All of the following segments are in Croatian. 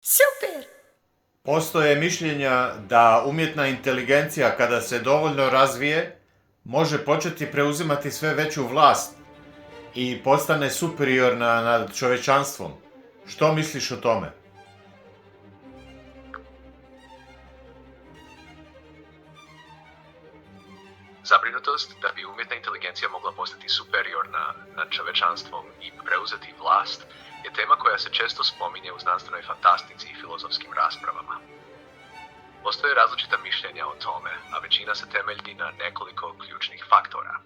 Super! Postoje mišljenja da umjetna inteligencija kada se dovoljno razvije može početi preuzimati sve veću vlast i postane superiorna nad čovečanstvom. Što misliš o tome? Zabrinutost da bi umjetna inteligencija mogla postati superiorna nad čovečanstvom i preuzeti vlast je tema koja se često spominje u znanstvenoj fantastici i filozofskim raspravama. Postoje različita mišljenja o tome, a većina se temelji na nekoliko ključnih faktora.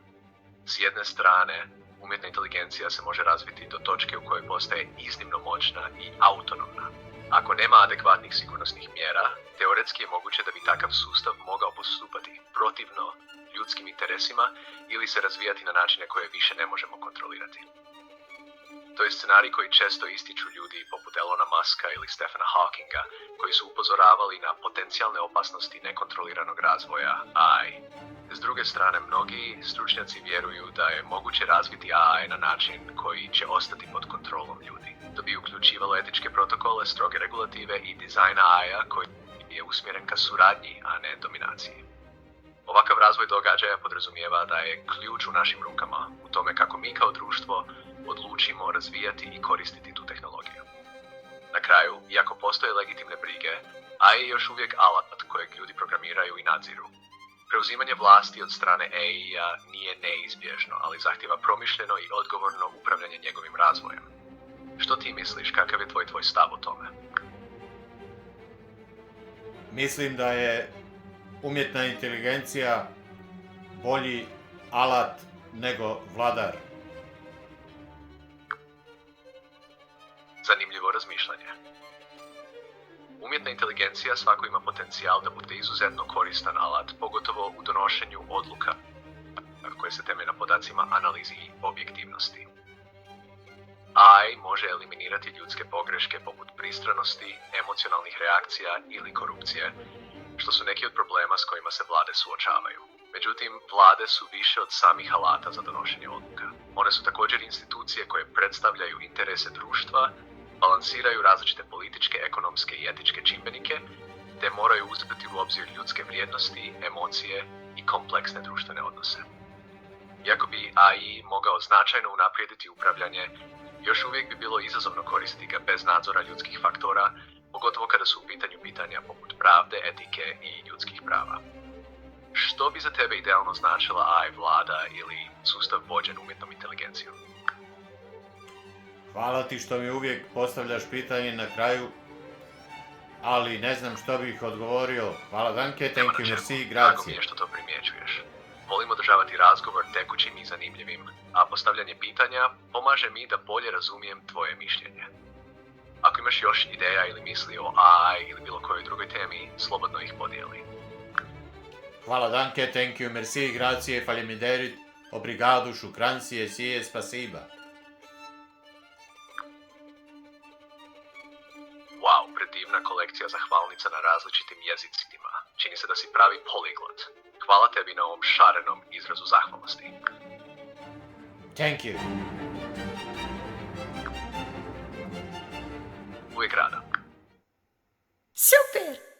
S jedne strane, umjetna inteligencija se može razviti do točke u kojoj postaje iznimno moćna i autonomna. Ako nema adekvatnih sigurnosnih mjera, teoretski je moguće da bi takav sustav mogao postupati protivno ljudskim interesima ili se razvijati na načine koje više ne možemo kontrolirati. To je scenarij koji često ističu ljudi poput Elona Muska ili Stephena Hawkinga, koji su upozoravali na potencijalne opasnosti nekontroliranog razvoja AI. S druge strane, mnogi stručnjaci vjeruju da je moguće razviti AI na način koji će ostati pod kontrolom ljudi. To bi uključivalo etičke protokole, stroge regulative i dizajn AI-a koji je usmjeren ka suradnji, a ne dominaciji. Ovakav razvoj događaja podrazumijeva da je ključ u našim rukama u tome kako mi kao društvo odlučimo razvijati i koristiti tu tehnologiju. Na kraju, iako postoje legitimne brige, AI je još uvijek alat kojeg ljudi programiraju i nadziru. Preuzimanje vlasti od strane AI-a nije neizbježno, ali zahtjeva promišljeno i odgovorno upravljanje njegovim razvojem. Što ti misliš, kakav je tvoj stav o tome? Mislim da je umjetna inteligencija bolji alat nego vladar. Zanimljivo razmišljanje. Umjetna inteligencija svako ima potencijal da bude izuzetno koristan alat, pogotovo u donošenju odluka koje se temelje na podacima, analizi i objektivnosti. AI može eliminirati ljudske pogreške poput pristranosti, emocionalnih reakcija ili korupcije, što su neki od problema s kojima se vlade suočavaju. Međutim, vlade su više od samih alata za donošenje odluka. One su također institucije koje predstavljaju interese društva, balansiraju različite političke, ekonomske i etičke čimbenike, te moraju uzeti u obzir ljudske vrijednosti, emocije i kompleksne društvene odnose. Iako bi AI mogao značajno unaprijediti upravljanje, još uvijek bi bilo izazovno koristiti ga bez nadzora ljudskih faktora, pogotovo kada su u pitanju pitanja poput pravde, etike i ljudskih prava. Što bi za tebe idealno značila AI vlada ili sustav vođen umjetnom inteligencijom? Hvala ti što mi uvijek postavljaš pitanje na kraju, ali ne znam što bih odgovorio. Hvala, danke, thank you, merci, Drago mi grazie. je što to primjećuješ. Volim održavati razgovor tekućim i zanimljivim, a postavljanje pitanja pomaže mi da bolje razumijem tvoje mišljenje. Ako imaš još ideja ili misli o AI ili bilo kojoj drugoj temi, slobodno ih podijeli. Hvala, danke, thank you, merci, grazie, falimiderit, obrigado, šukran si, sie, spasiba. Wow, predivna kolekcija zahvalnica na različitim jezicima. Čini se da si pravi poliglot. Hvala tebi na ovom šarenom izrazu zahvalnosti. Thank you. Uvijek rado. Super!